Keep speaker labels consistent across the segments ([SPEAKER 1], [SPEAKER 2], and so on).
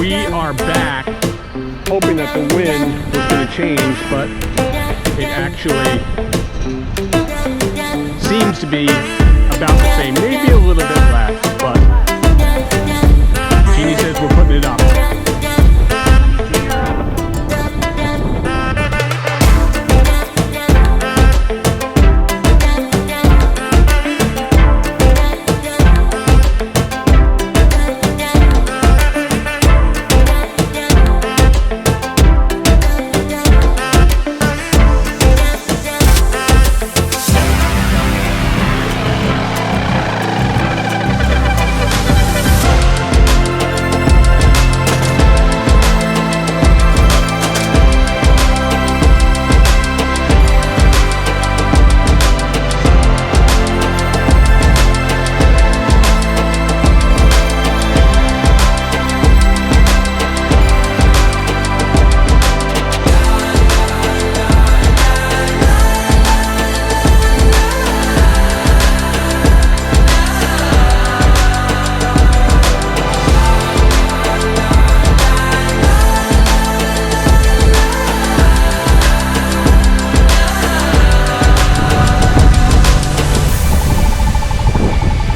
[SPEAKER 1] We are back, hoping that the wind was going to change, but it actually seems to be about the same, maybe a little bit less, but Jeannie says we're putting it up.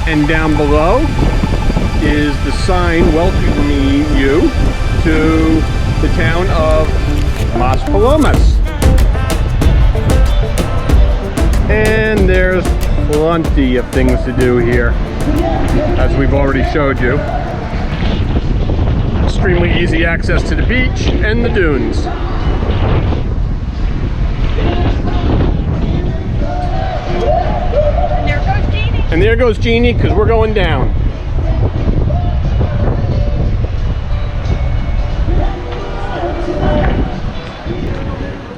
[SPEAKER 1] And down below is the sign welcoming you to the town of Maspalomas. And there's plenty of things to do here, as we've already showed you. Extremely easy access to the beach and the dunes. And there goes Jeannie, because we're going down.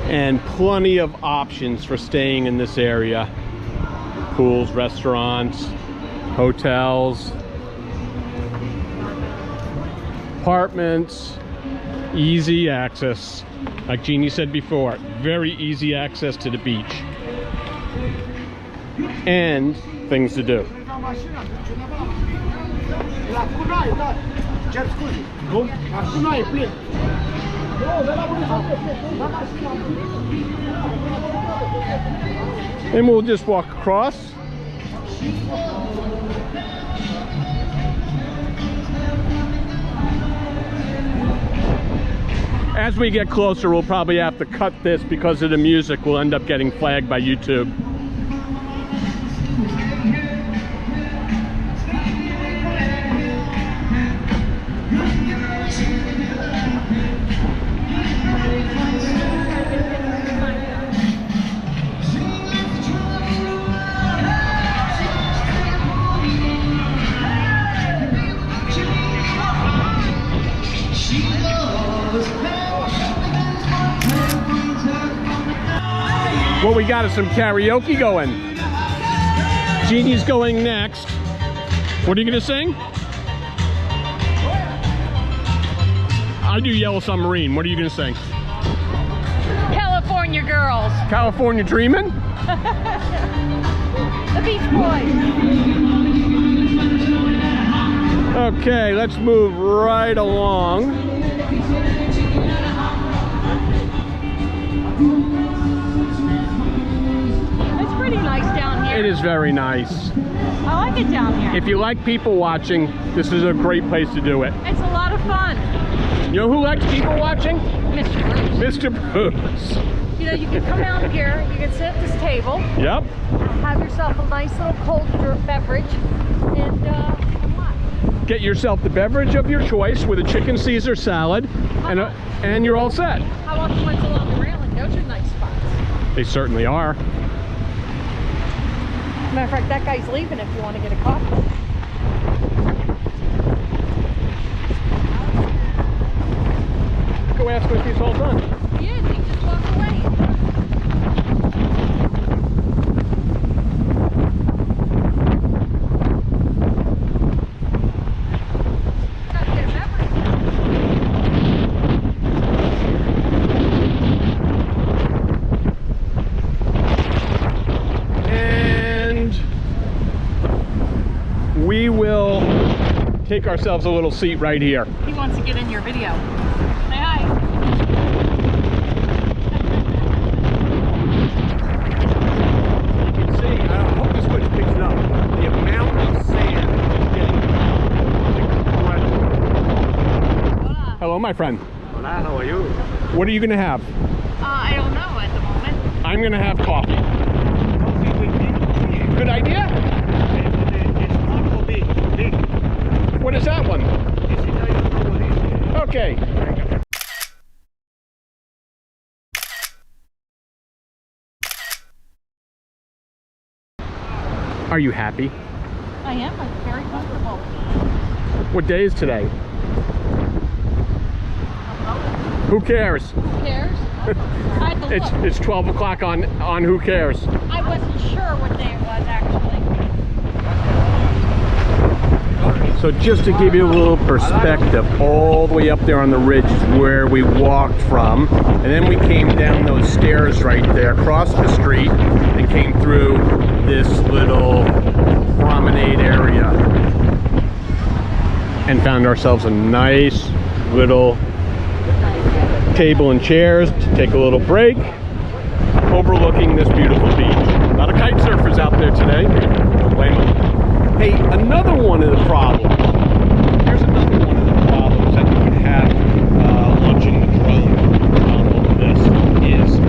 [SPEAKER 1] And plenty of options for staying in this area. Pools, restaurants, hotels, apartments, easy access. Like Jeannie said before, very easy access to the beach. And things to do. And we'll just walk across. As we get closer, we'll probably have to cut this because of the music. We'll end up getting flagged by YouTube. What we got is some karaoke going. Jeannie's going next. What are you gonna sing? I do Yellow Submarine. What are you gonna sing?
[SPEAKER 2] California Girls.
[SPEAKER 1] California Dreamin'?
[SPEAKER 2] The Beach Boys.
[SPEAKER 1] Okay, let's move right along.
[SPEAKER 2] Pretty nice down here.
[SPEAKER 1] It is very nice.
[SPEAKER 2] I like it down here.
[SPEAKER 1] If you like people watching, this is a great place to do it.
[SPEAKER 2] It's a lot of fun.
[SPEAKER 1] You know who likes people watching?
[SPEAKER 2] Mr. Bruce.
[SPEAKER 1] Mr. Bruce.
[SPEAKER 2] You know, you can come out here, you can sit at this table.
[SPEAKER 1] Yep.
[SPEAKER 2] Have yourself a nice little cold beverage and what?
[SPEAKER 1] Get yourself the beverage of your choice with a chicken Caesar salad and you're all set.
[SPEAKER 2] How about the ones along the railing? Those are nice spots.
[SPEAKER 1] They certainly are.
[SPEAKER 2] Matter of fact, that guy's leaving if you want to get a coffee.
[SPEAKER 1] Go ask him if he's all done.
[SPEAKER 2] He is, he just walked away. Gotta get a beverage.
[SPEAKER 1] take ourselves a little seat right here.
[SPEAKER 2] He wants to get in your video. Say hi.
[SPEAKER 1] You can see, I hope this switch picks it up. The amount of sand is getting incredible.
[SPEAKER 2] Hola.
[SPEAKER 1] Hello, my friend.
[SPEAKER 3] Hola, how are you?
[SPEAKER 1] What are you gonna have?
[SPEAKER 2] I don't know at the moment.
[SPEAKER 1] I'm gonna have coffee.
[SPEAKER 3] Coffee with big.
[SPEAKER 1] Good idea?
[SPEAKER 3] It's not for big. Big.
[SPEAKER 1] What is that one?
[SPEAKER 3] It's Italian for
[SPEAKER 1] Okay. Are you happy?
[SPEAKER 2] I am. I'm very comfortable.
[SPEAKER 1] What day is today? Who cares?
[SPEAKER 2] Who cares? I had to look.
[SPEAKER 1] It's 12 o'clock on Who Cares?
[SPEAKER 2] I wasn't sure what day it was actually.
[SPEAKER 1] So just to give you a little perspective, all the way up there on the ridge is where we walked from, and then we came down those stairs right there, crossed the street, and came through this little promenade area, and found ourselves a nice little table and chairs to take a little break, overlooking this beautiful beach. A lot of kite surfers out there today. Don't blame them. Hey, another one of the problems. Here's another one of the problems that you would have launching the drone on all of this is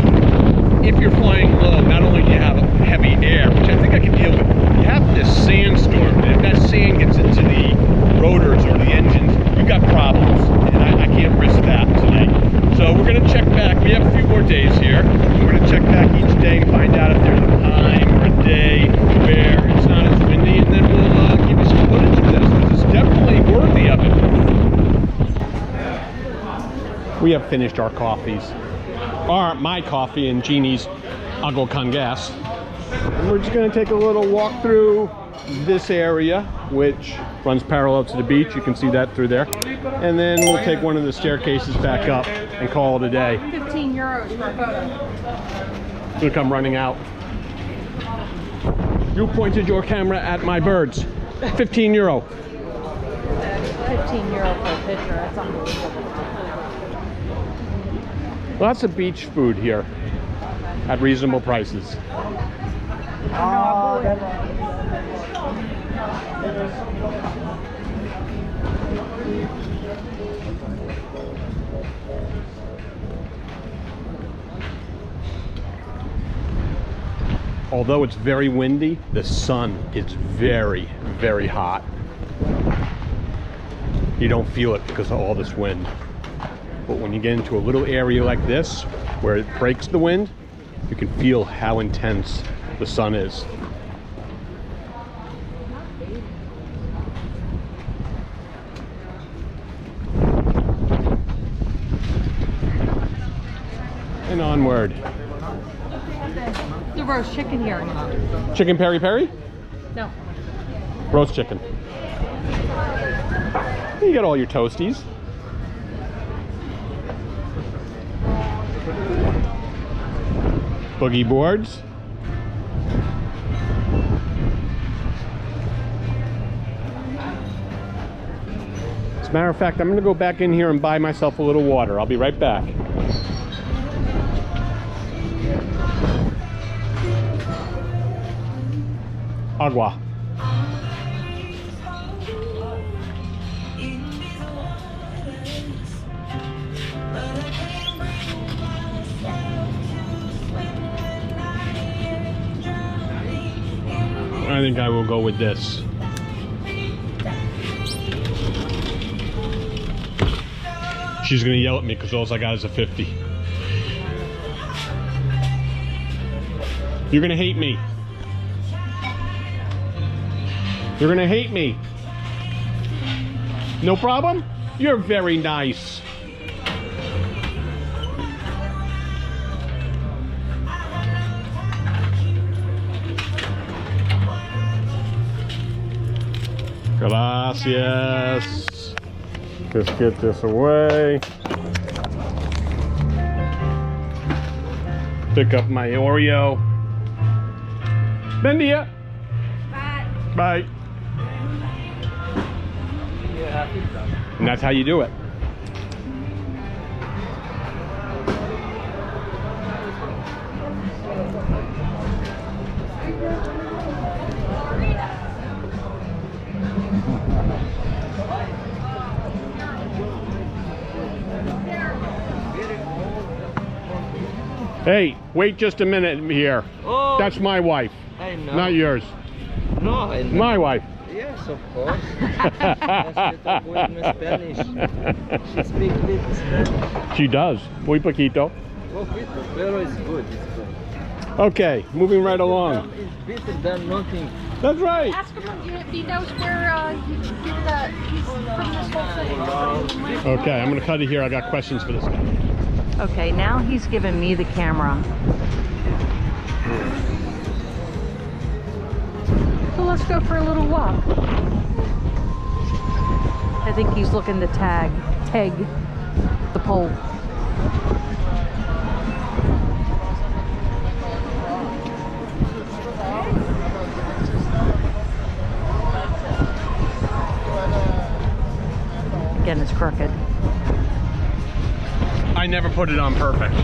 [SPEAKER 1] if you're flying low, not only do you have heavy air, which I think I can deal with, you have this sandstorm, and if that sand gets into the rotors or the engines, you've got problems, and I can't risk that tonight. So we're going to check back. We have a few more days here. We're going to check back each day and find out if there's a time or a day where it's not as windy, and then we'll give you some footage of this, because it's definitely worthy of it. We have finished our coffees. My coffee and Jeannie's agua con gas. And we're just going to take a little walk through this area, which runs parallel to the beach. You can see that through there. And then we'll take one of the staircases back up and call it a day.
[SPEAKER 2] 15 euros for a photo.
[SPEAKER 1] It'll come running out. You pointed your camera at my birds. 15 euro.
[SPEAKER 2] 15 euro for a picture. That's unbelievable.
[SPEAKER 1] Lots of beach food here at reasonable prices. Although it's very windy, the sun is very, very hot. You don't feel it because of all this wind. But when you get into a little area like this, where it breaks the wind, you can feel how intense the sun is. And onward.
[SPEAKER 2] The roast chicken here.
[SPEAKER 1] Chicken peri peri?
[SPEAKER 2] No.
[SPEAKER 1] Roast chicken. You got all your toasties. Boogie boards. As a matter of fact, I'm going to go back in here and buy myself a little water. I'll be right back. Agua. I think I will go with this. She's gonna yell at me because all I got is a 50. You're gonna hate me. You're gonna hate me. No problem? You're very nice. Gracias. Just get this away. Pick up my Oreo. Buen día.
[SPEAKER 2] Bye.
[SPEAKER 1] Bye. And that's how you do it. Hey, wait just a minute here.
[SPEAKER 3] Oh,
[SPEAKER 1] That's my wife,
[SPEAKER 3] I know.
[SPEAKER 1] not yours.
[SPEAKER 3] No, I know.
[SPEAKER 1] My wife.
[SPEAKER 3] Yes, of course. Yes, we talk with Spanish. She speaks little Spanish.
[SPEAKER 1] She does. Muy poquito.
[SPEAKER 3] Poquito, pero it's good. It's good.
[SPEAKER 1] Okay, moving right along.
[SPEAKER 3] It's better than nothing.
[SPEAKER 1] That's right.
[SPEAKER 2] Ask him if he knows where you should get that from this whole thing.
[SPEAKER 1] Okay, I'm gonna cut it here. I got questions for this guy.
[SPEAKER 2] Okay, now he's giving me the camera. So let's go for a little walk. I think he's looking to tag the pole. Again, it's crooked.
[SPEAKER 1] I never put it on perfect.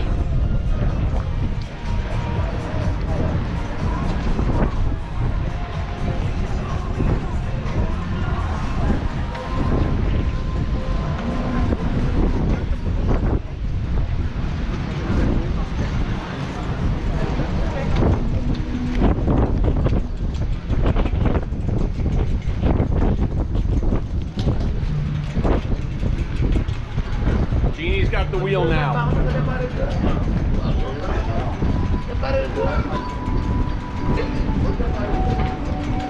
[SPEAKER 1] Jeannie's got the wheel now.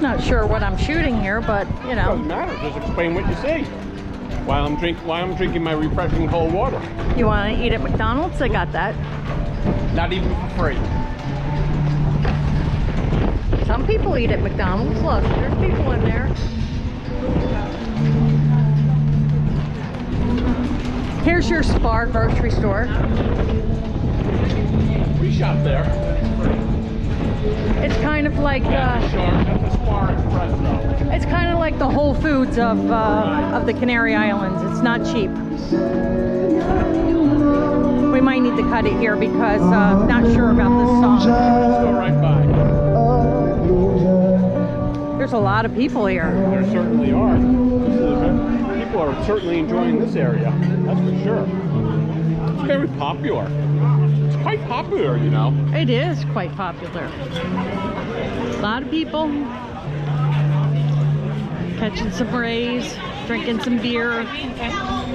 [SPEAKER 2] Not sure what I'm shooting here, but you know.
[SPEAKER 1] Doesn't matter. Just explain what you see. While I'm drinking my refreshing cold water.
[SPEAKER 2] You want to eat at McDonald's? I got that.
[SPEAKER 1] Not even for free.
[SPEAKER 2] Some people eat at McDonald's. Look, there's people in there. Here's your Spar grocery store.
[SPEAKER 1] We shop there.
[SPEAKER 2] It's kind of like
[SPEAKER 1] That's a Spar Express though.
[SPEAKER 2] it's kind of like the Whole Foods of the Canary Islands. It's not cheap. We might need to cut it here because not sure about this song.
[SPEAKER 1] Let's go right by.
[SPEAKER 2] There's a lot of people here.
[SPEAKER 1] There certainly are. People are certainly enjoying this area. That's for sure. It's very popular. It's quite popular, you know.
[SPEAKER 2] It is quite popular. A lot of people catching some rays, drinking some beer,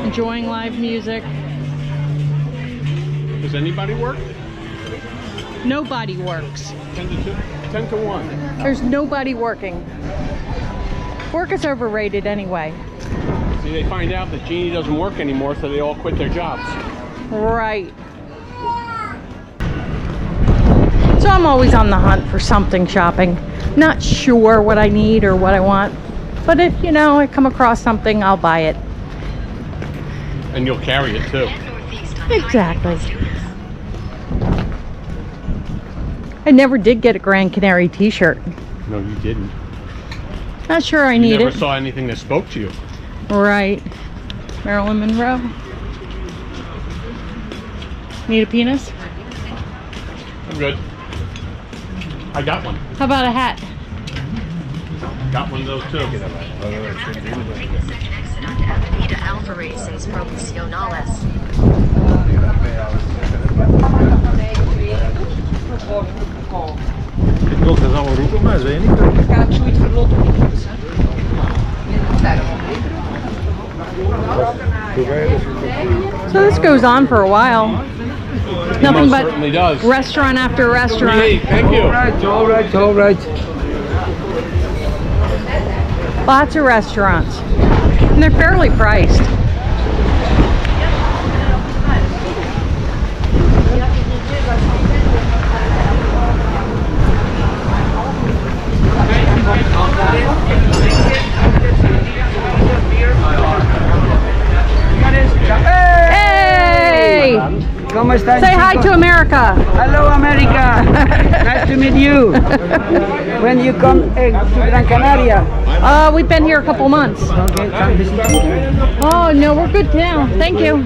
[SPEAKER 2] enjoying live music.
[SPEAKER 1] Does anybody work?
[SPEAKER 2] Nobody works.
[SPEAKER 1] 10 to 1.
[SPEAKER 2] There's nobody working. Work is overrated anyway.
[SPEAKER 1] See, they find out that Jeannie doesn't work anymore, so they all quit their jobs.
[SPEAKER 2] Right. So I'm always on the hunt for something shopping. Not sure what I need or what I want. But if, you know, I come across something, I'll buy it.
[SPEAKER 1] And you'll carry it too.
[SPEAKER 2] Exactly. I never did get a Gran Canary t-shirt.
[SPEAKER 1] No, you didn't.
[SPEAKER 2] Not sure I
[SPEAKER 1] You
[SPEAKER 2] need
[SPEAKER 1] never
[SPEAKER 2] it.
[SPEAKER 1] saw anything that spoke to you.
[SPEAKER 2] Right. Marilyn Monroe. Need a penis?
[SPEAKER 1] I'm good. I got one.
[SPEAKER 2] How about a hat?
[SPEAKER 1] Got one of those too.
[SPEAKER 4] Avenida Alfa Races Promocionales.
[SPEAKER 3] Entonces am rupt mai zeni.
[SPEAKER 2] So this goes on for a while. Nothing
[SPEAKER 1] Most
[SPEAKER 2] but
[SPEAKER 1] certainly does.
[SPEAKER 2] restaurant after restaurant.
[SPEAKER 1] Hey, thank you.
[SPEAKER 3] All right.
[SPEAKER 2] Lots of restaurants. And they're fairly priced. Hey!
[SPEAKER 5] ¿Cómo están,
[SPEAKER 2] Say hi
[SPEAKER 5] chicos?
[SPEAKER 2] to America.
[SPEAKER 5] Hello, America. Nice to meet you. When you come to Gran Canaria,
[SPEAKER 2] We've been here a couple months.
[SPEAKER 3] Okay, come visit me.
[SPEAKER 2] Oh, no, we're good now. Thank you.